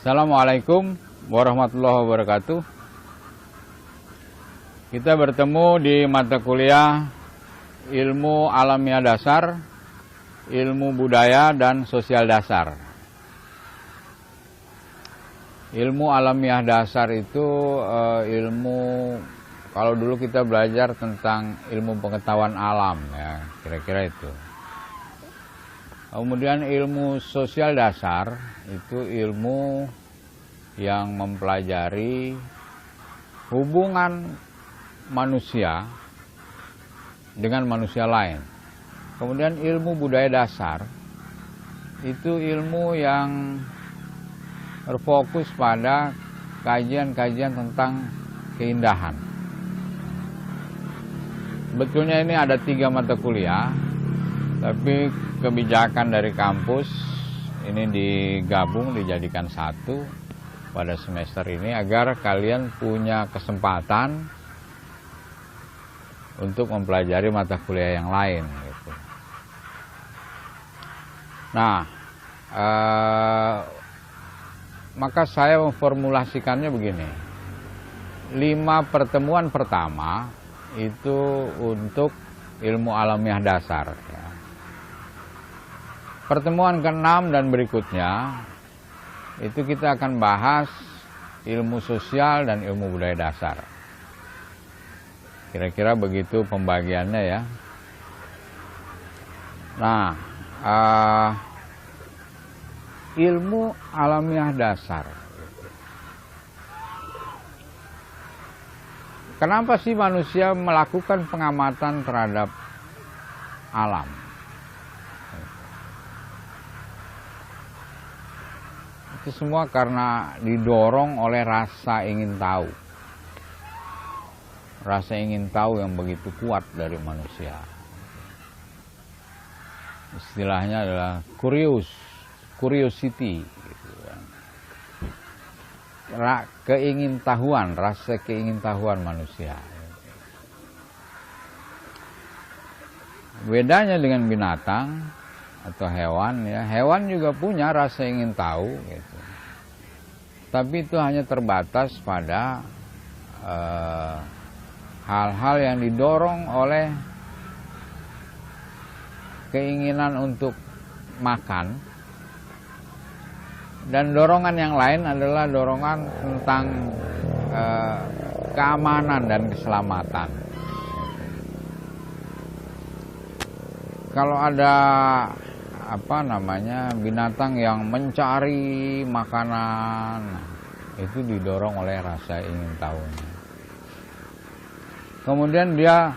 Assalamualaikum warahmatullahi wabarakatuh. Kita bertemu di mata kuliah Ilmu Alamiah Dasar, Ilmu Budaya dan Sosial Dasar. Ilmu Alamiah Dasar itu ilmu, kalau dulu kita belajar tentang ilmu pengetahuan alam, ya kira-kira itu. Kemudian ilmu sosial dasar itu ilmu yang mempelajari hubungan manusia dengan manusia lain. Kemudian ilmu budaya dasar itu ilmu yang berfokus pada kajian-kajian tentang keindahan. Sebetulnya ini ada 3 mata kuliah, tapi kebijakan dari kampus ini digabung, dijadikan satu pada semester ini agar kalian punya kesempatan untuk mempelajari mata kuliah yang lain gitu. Nah, maka saya memformulasikannya begini. 5 pertemuan pertama itu untuk ilmu alamiah dasar. Pertemuan ke-6 dan berikutnya itu kita akan bahas ilmu sosial dan ilmu budaya dasar. Kira-kira begitu pembagiannya ya. Nah, ilmu alamiah dasar. Kenapa sih manusia melakukan pengamatan terhadap alam? Itu semua karena didorong oleh rasa ingin tahu. Rasa ingin tahu yang begitu kuat dari manusia. Istilahnya adalah curiosity. Gitu kan. Keingintahuan, rasa keingintahuan manusia. Bedanya dengan binatang atau hewan, ya hewan juga punya rasa ingin tahu gitu. Tapi itu hanya terbatas pada hal-hal yang didorong oleh keinginan untuk makan, dan dorongan yang lain adalah dorongan tentang keamanan dan keselamatan. Kalau ada binatang yang mencari makanan, itu didorong oleh rasa ingin tahunya. Kemudian dia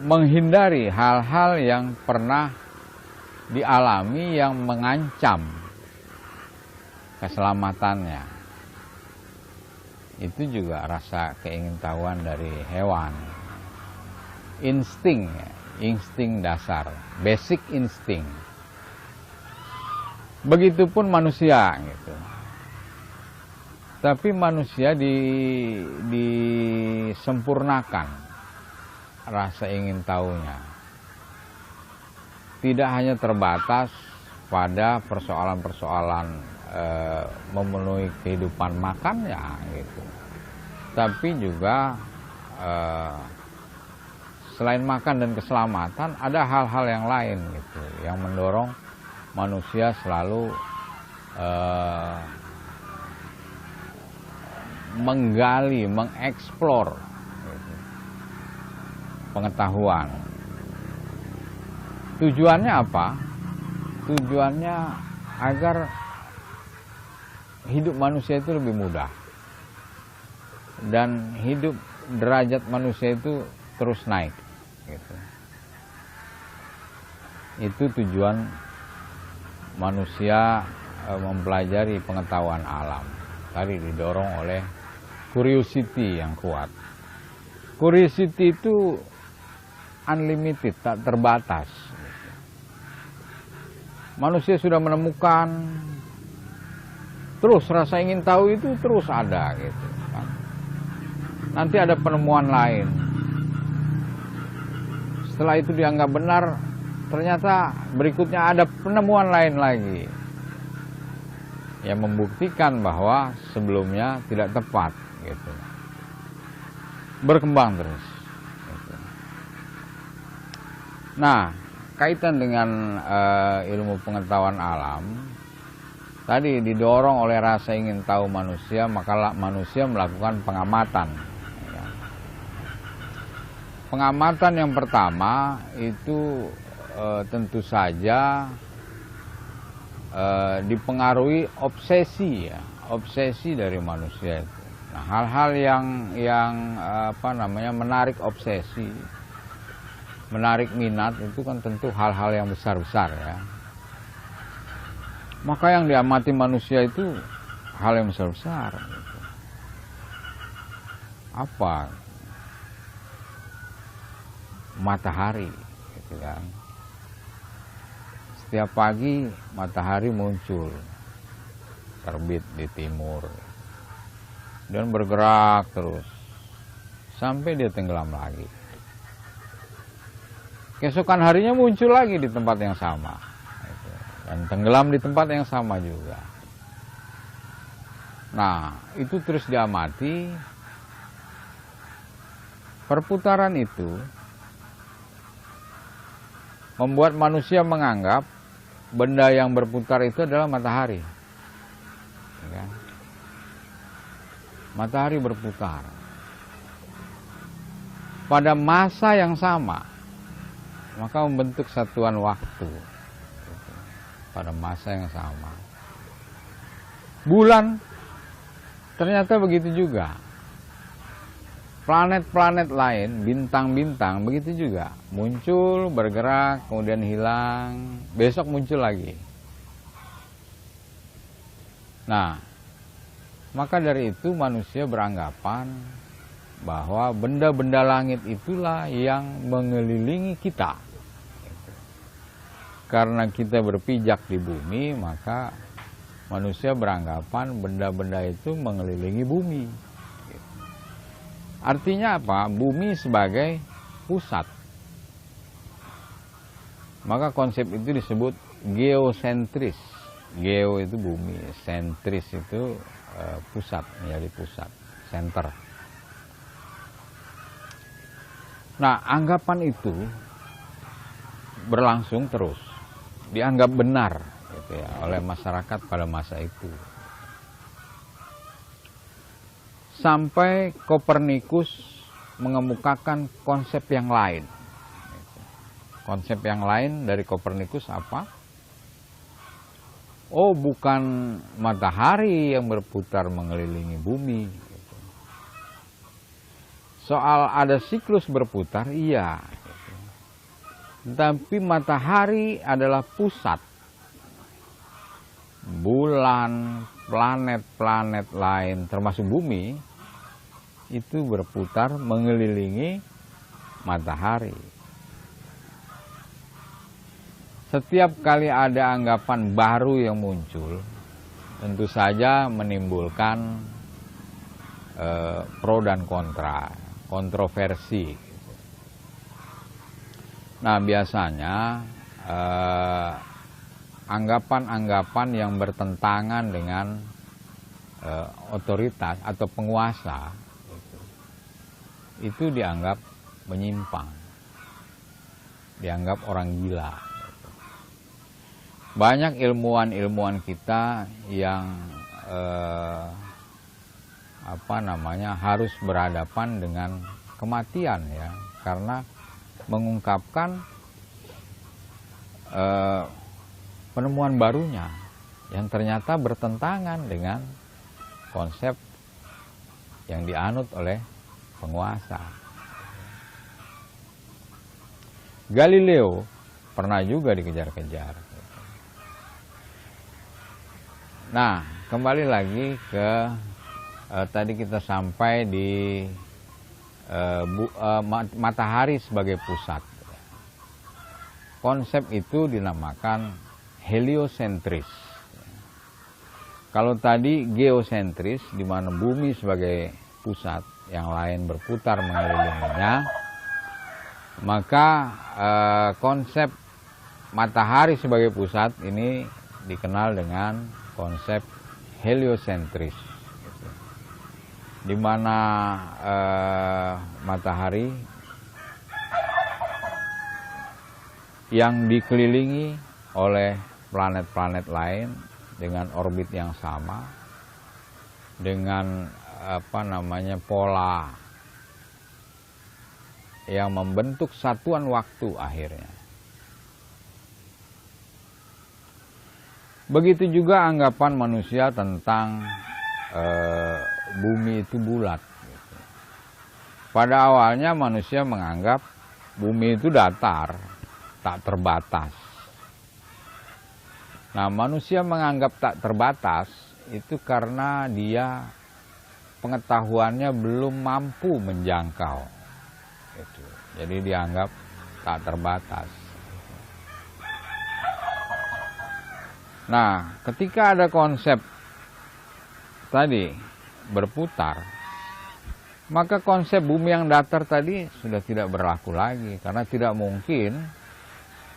menghindari hal-hal yang pernah dialami yang mengancam keselamatannya. Itu juga rasa keingintahuan dari hewan. Insting, insting dasar, basic insting. Begitupun manusia gitu. Tapi manusia disempurnakan rasa ingin tahunya. Tidak hanya terbatas pada persoalan-persoalan memenuhi kehidupan makannya gitu. Tapi juga selain makan dan keselamatan, ada hal-hal yang lain gitu, yang mendorong manusia selalu menggali, mengeksplor gitu, pengetahuan. Tujuannya apa? Tujuannya agar hidup manusia itu lebih mudah dan hidup derajat manusia itu terus naik. Gitu. Itu tujuan manusia mempelajari pengetahuan alam. Tadi didorong oleh curiosity yang kuat. Curiosity itu unlimited, tak terbatas. Manusia sudah menemukan, terus rasa ingin tahu itu terus ada gitu. Nanti ada penemuan lain. Setelah itu dianggap benar, ternyata berikutnya ada penemuan lain lagi. yang membuktikan bahwa sebelumnya tidak tepat gitu. Berkembang terus gitu. Nah, kaitan dengan ilmu pengetahuan alam tadi didorong oleh rasa ingin tahu manusia, maka manusia melakukan pengamatan. Pengamatan yang pertama itu tentu saja dipengaruhi obsesi ya, obsesi dari manusia itu. Nah, hal-hal yang menarik obsesi, menarik minat itu kan tentu hal-hal yang besar-besar ya. Maka yang diamati manusia itu hal yang besar-besar. Gitu. Apa? Matahari, gitu kan. Setiap pagi matahari muncul, terbit di timur, dan bergerak terus sampai dia tenggelam lagi. Keesokan harinya muncul lagi di tempat yang sama, gitu, dan tenggelam di tempat yang sama juga. Nah, itu terus diamati. Perputaran itu membuat manusia menganggap benda yang berputar itu adalah matahari. Ya. Matahari berputar. Pada masa yang sama, maka membentuk satuan waktu. Pada masa yang sama. Bulan, ternyata begitu juga. Planet-planet lain, bintang-bintang, begitu juga. Muncul, bergerak, kemudian hilang, besok muncul lagi. Nah, maka dari itu manusia beranggapan bahwa benda-benda langit itulah yang mengelilingi kita. Karena kita berpijak di bumi, maka manusia beranggapan benda-benda itu mengelilingi bumi. Artinya apa? Bumi sebagai pusat. Maka konsep itu disebut geosentris. Geo itu bumi, sentris itu pusat, menjadi pusat, center. Nah, anggapan itu berlangsung terus, dianggap benar gitu ya, oleh masyarakat pada masa itu. Sampai Kopernikus mengemukakan konsep yang lain. Konsep yang lain dari Kopernikus apa? Oh, bukan matahari yang berputar mengelilingi bumi. Soal ada siklus berputar, iya. Tapi matahari adalah pusat. Bulan, planet-planet lain, termasuk bumi, itu berputar mengelilingi matahari. Setiap kali ada anggapan baru yang muncul, tentu saja menimbulkan pro dan kontra, kontroversi. Nah, biasanya anggapan-anggapan yang bertentangan dengan otoritas atau penguasa itu dianggap menyimpang, dianggap orang gila. Banyak ilmuwan-ilmuwan kita yang harus berhadapan dengan kematian ya, karena mengungkapkan penemuan barunya yang ternyata bertentangan dengan konsep yang dianut oleh penguasa. Galileo pernah juga dikejar-kejar. Nah, kembali lagi ke tadi kita sampai di matahari sebagai pusat. Konsep itu dinamakan heliosentris. Kalau tadi geosentris, di mana bumi sebagai pusat, yang lain berputar mengelilinginya, maka konsep matahari sebagai pusat ini dikenal dengan konsep heliosentris, di mana matahari yang dikelilingi oleh planet-planet lain dengan orbit yang sama, dengan pola yang membentuk satuan waktu akhirnya. Begitu juga anggapan manusia tentang bumi itu bulat. Pada awalnya manusia menganggap bumi itu datar, tak terbatas. Nah, manusia menganggap tak terbatas itu karena dia pengetahuannya belum mampu menjangkau. Jadi dianggap tak terbatas. Nah, ketika ada konsep tadi berputar, maka konsep bumi yang datar tadi sudah tidak berlaku lagi, karena tidak mungkin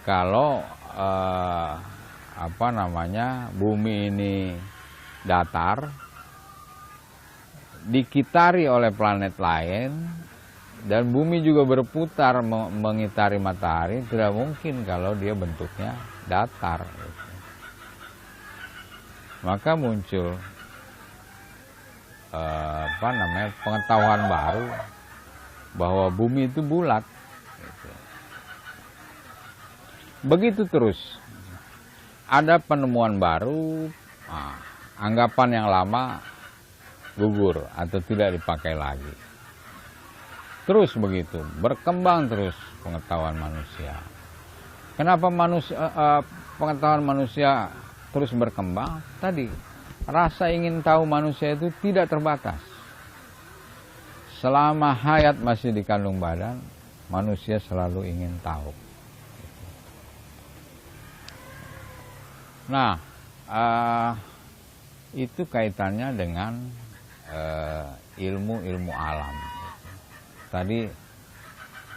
kalau bumi ini datar dikitari oleh planet lain dan bumi juga berputar mengitari matahari. Tidak mungkin kalau dia bentuknya datar. Maka muncul pengetahuan baru bahwa bumi itu bulat. Begitu terus. Ada penemuan baru, anggapan yang lama gugur atau tidak dipakai lagi. Terus begitu, berkembang terus pengetahuan manusia. Kenapa pengetahuan manusia terus berkembang? Tadi, rasa ingin tahu manusia itu tidak terbatas. Selama hayat masih di kandung badan, manusia selalu ingin tahu. Nah, itu kaitannya dengan ilmu-ilmu alam. Tadi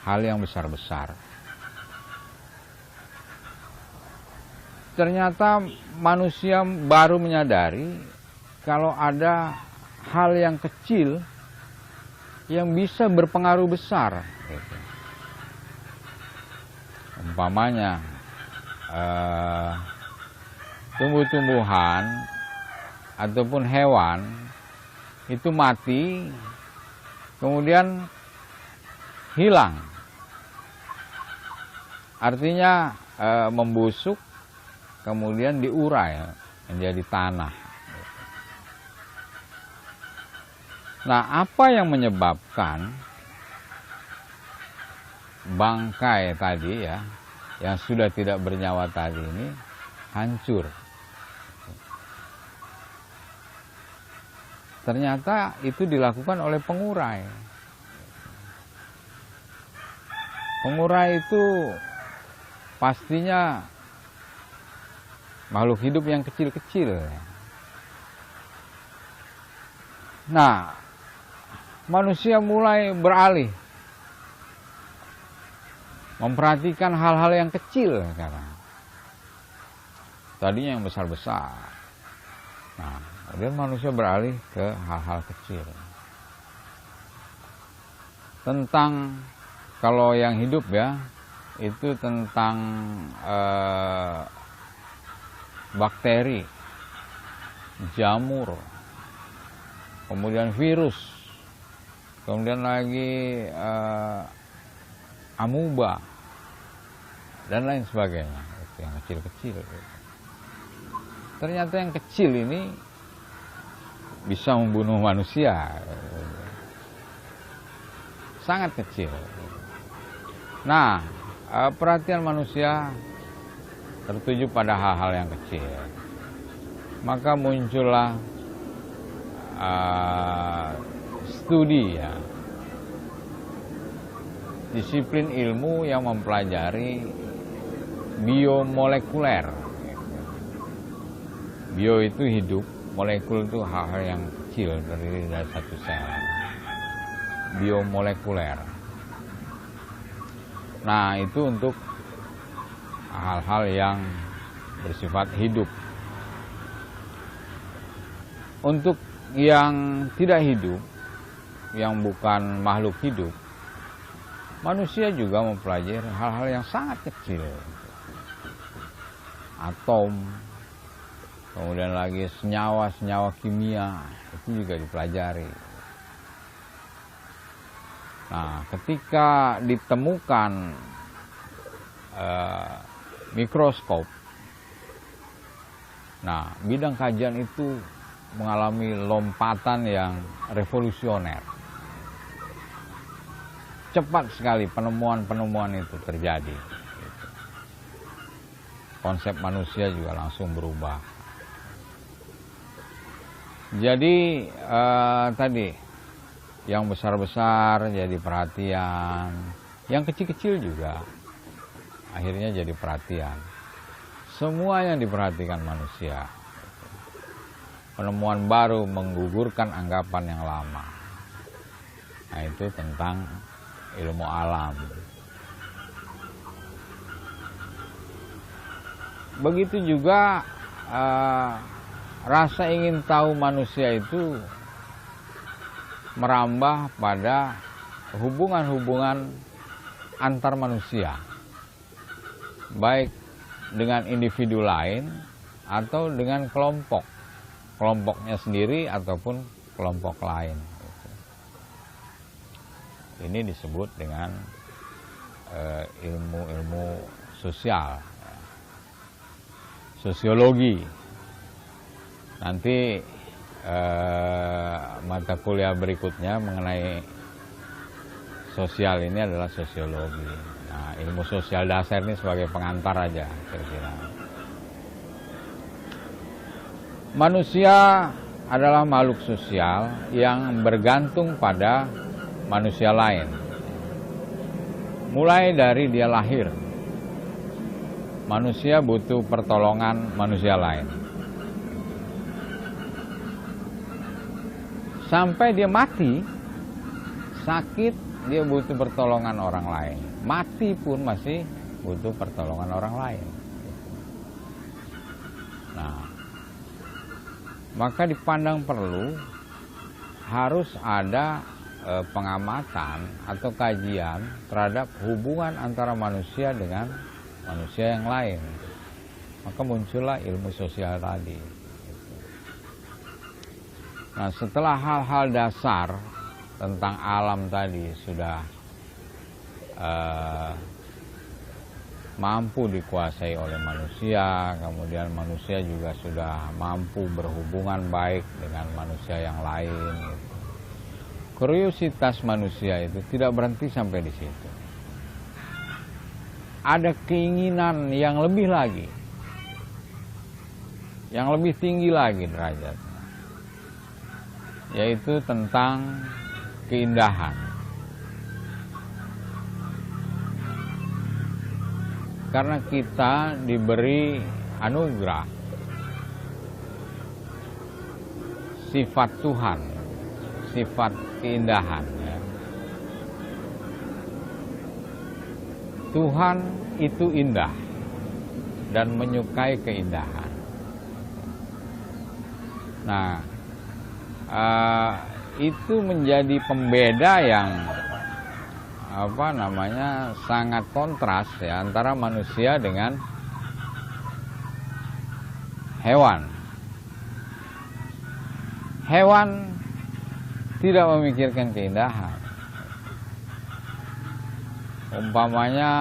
hal yang besar-besar. Ternyata manusia baru menyadari kalau ada hal yang kecil yang bisa berpengaruh besar. Umpamanya tumbuh-tumbuhan ataupun hewan itu mati, kemudian hilang. Artinya membusuk, kemudian diurai menjadi tanah. Nah, apa yang menyebabkan bangkai tadi ya, yang sudah tidak bernyawa tadi ini hancur? Ternyata itu dilakukan oleh pengurai. Pengurai itu pastinya makhluk hidup yang kecil-kecil. Nah, manusia mulai beralih memperhatikan hal-hal yang kecil sekarang. Tadinya yang besar-besar. Nah, kemudian manusia beralih ke hal-hal kecil. Tentang, kalau yang hidup ya, itu tentang bakteri, jamur, kemudian virus, kemudian lagi amuba, dan lain sebagainya. Itu yang kecil-kecil. Ternyata yang kecil ini bisa membunuh manusia. Sangat kecil. Nah, perhatian manusia tertuju pada hal-hal yang kecil. Maka muncullah studi ya, disiplin ilmu yang mempelajari biomolekuler. Bio itu hidup, molekul itu hal-hal yang kecil terdiri dari satu sel. Biomolekuler. Nah, itu untuk hal-hal yang bersifat hidup. untuk yang tidak hidup, yang bukan makhluk hidup, manusia juga mempelajari hal-hal yang sangat kecil. Atom, kemudian lagi senyawa-senyawa kimia, itu juga dipelajari. Nah, ketika ditemukan mikroskop, nah, bidang kajian itu mengalami lompatan yang revolusioner. Cepat sekali penemuan-penemuan itu terjadi. Konsep manusia juga langsung berubah. Jadi tadi yang besar-besar jadi perhatian, yang kecil-kecil juga akhirnya jadi perhatian. Semua yang diperhatikan manusia. Penemuan baru menggugurkan anggapan yang lama. Nah, itu tentang ilmu alam. Begitu juga rasa ingin tahu manusia itu merambah pada hubungan-hubungan antar manusia, baik dengan individu lain atau dengan kelompoknya sendiri ataupun kelompok lain. Ini disebut dengan ilmu-ilmu sosial, sosiologi. Nanti mata kuliah berikutnya mengenai sosial ini adalah sosiologi. Nah, ilmu sosial dasar ini sebagai pengantar aja kira-kira. Manusia adalah makhluk sosial yang bergantung pada manusia lain. Mulai dari dia lahir, manusia butuh pertolongan manusia lain. Sampai dia mati, sakit, dia butuh pertolongan orang lain. Mati pun masih butuh pertolongan orang lain. Nah, maka dipandang perlu harus ada pengamatan atau kajian terhadap hubungan antara manusia dengan manusia yang lain. Maka muncullah ilmu sosial tadi. Nah, setelah hal-hal dasar tentang alam tadi sudah mampu dikuasai oleh manusia, kemudian manusia juga sudah mampu berhubungan baik dengan manusia yang lain. Kuriositas manusia itu tidak berhenti sampai di situ. Ada keinginan yang lebih lagi, yang lebih tinggi lagi derajatnya, yaitu tentang keindahan. Karena kita diberi anugerah sifat Tuhan, sifat keindahan. Ya. Tuhan itu indah dan menyukai keindahan. Nah, itu menjadi pembeda yang sangat kontras ya, antara manusia dengan hewan. Hewan tidak memikirkan keindahan. Umpamanya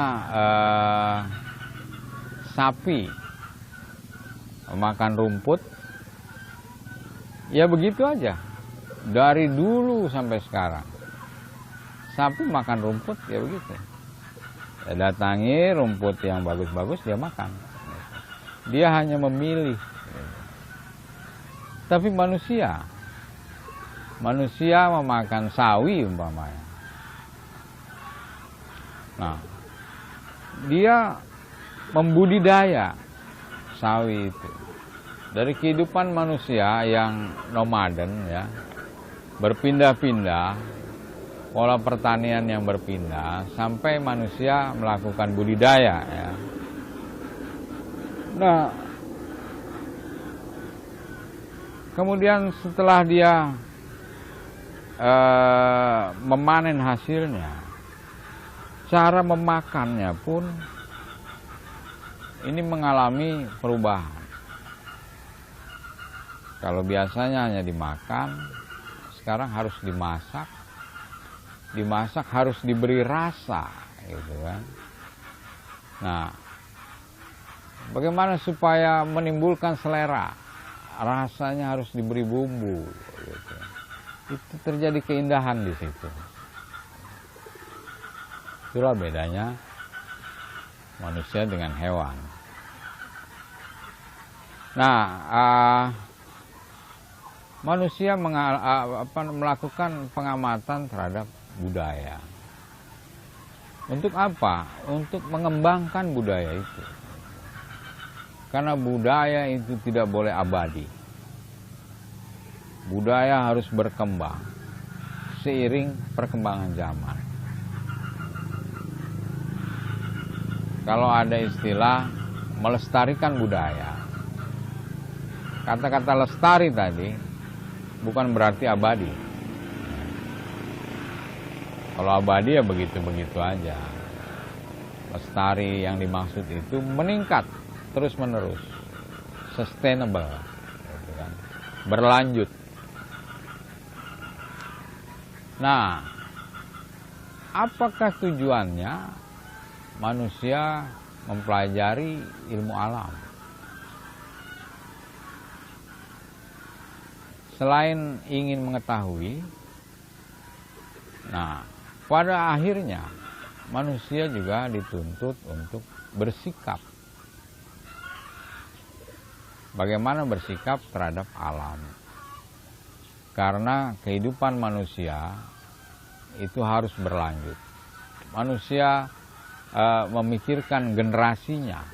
sapi makan rumput, ya begitu aja. Dari dulu sampai sekarang. Sapi makan rumput, ya begitu. Ya, datangi rumput yang bagus-bagus, dia makan. Dia hanya memilih. Tapi manusia memakan sawi umpamanya. Nah, dia membudidaya sawi itu. Dari kehidupan manusia yang nomaden ya, berpindah-pindah, pola pertanian yang berpindah, sampai manusia melakukan budidaya ya. Nah, Kemudian setelah dia memanen hasilnya, cara memakannya pun ini mengalami perubahan. Kalau biasanya hanya dimakan, sekarang harus dimasak. Dimasak harus diberi rasa, gitu kan. Nah, bagaimana supaya menimbulkan selera? Rasanya harus diberi bumbu, gitu. Itu terjadi keindahan di situ. Itulah bedanya manusia dengan hewan. Nah, manusia melakukan pengamatan terhadap budaya. Untuk apa? Untuk mengembangkan budaya itu. Karena budaya itu tidak boleh abadi. Budaya harus berkembang seiring perkembangan zaman. Kalau ada istilah melestarikan budaya, kata-kata lestari tadi bukan berarti abadi. Kalau abadi ya begitu-begitu aja. Lestari yang dimaksud itu meningkat terus-menerus, sustainable, gitu kan? Berlanjut. Nah, apakah tujuannya manusia mempelajari ilmu alam? Selain ingin mengetahui, nah, pada akhirnya manusia juga dituntut untuk bersikap. Bagaimana bersikap terhadap alam? Karena kehidupan manusia itu harus berlanjut. Manusia memikirkan generasinya.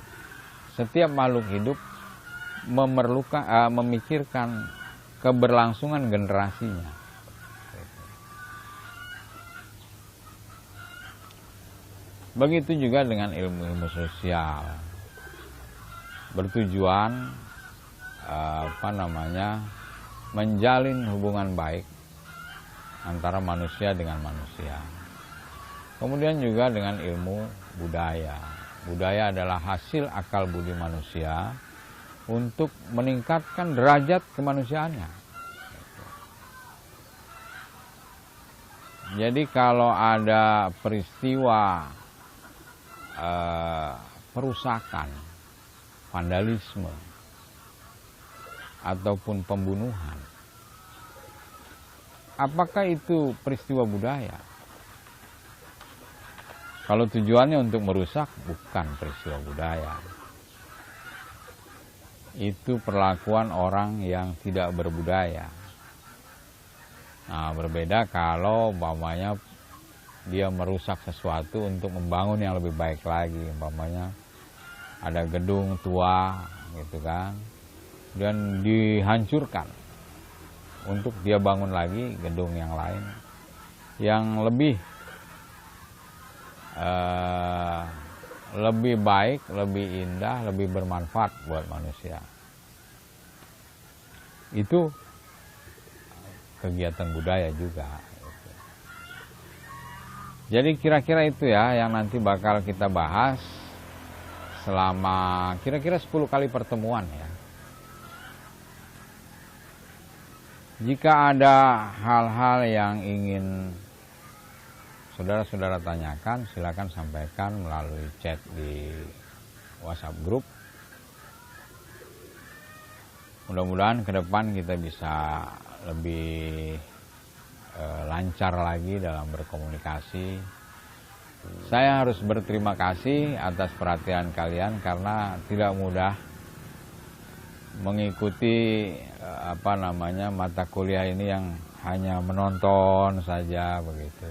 Setiap makhluk hidup memikirkan keberlangsungan generasinya. Begitu juga dengan ilmu-ilmu sosial, bertujuan menjalin hubungan baik antara manusia dengan manusia. Kemudian juga dengan ilmu budaya. Budaya adalah hasil akal budi manusia untuk meningkatkan derajat kemanusiaannya. Jadi kalau ada peristiwa perusakan, vandalisme, ataupun pembunuhan, apakah itu peristiwa budaya? Kalau tujuannya untuk merusak, bukan peristiwa budaya. Itu perlakuan orang yang tidak berbudaya. Nah, berbeda kalau umpamanya dia merusak sesuatu untuk membangun yang lebih baik lagi. Umpamanya ada gedung tua gitu kan, dan dihancurkan untuk dia bangun lagi gedung yang lain yang lebih baik, lebih indah, lebih bermanfaat buat manusia. Itu kegiatan budaya juga. Jadi kira-kira itu ya yang nanti bakal kita bahas selama kira-kira 10 kali pertemuan ya. Jika ada hal-hal yang ingin saudara-saudara tanyakan, silakan sampaikan melalui chat di WhatsApp grup. Mudah-mudahan ke depan kita bisa lebih lancar lagi dalam berkomunikasi. Saya harus berterima kasih atas perhatian kalian karena tidak mudah mengikuti mata kuliah ini yang hanya menonton saja begitu.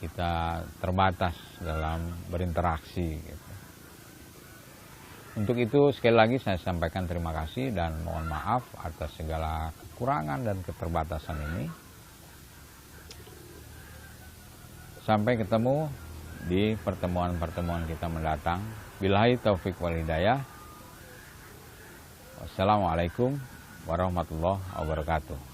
Kita terbatas dalam berinteraksi gitu. Untuk itu sekali lagi saya sampaikan terima kasih dan mohon maaf atas segala kekurangan dan keterbatasan ini. Sampai ketemu di pertemuan-pertemuan kita mendatang. Billahi taufik wal hidayah. Wassalamualaikum warahmatullahi wabarakatuh.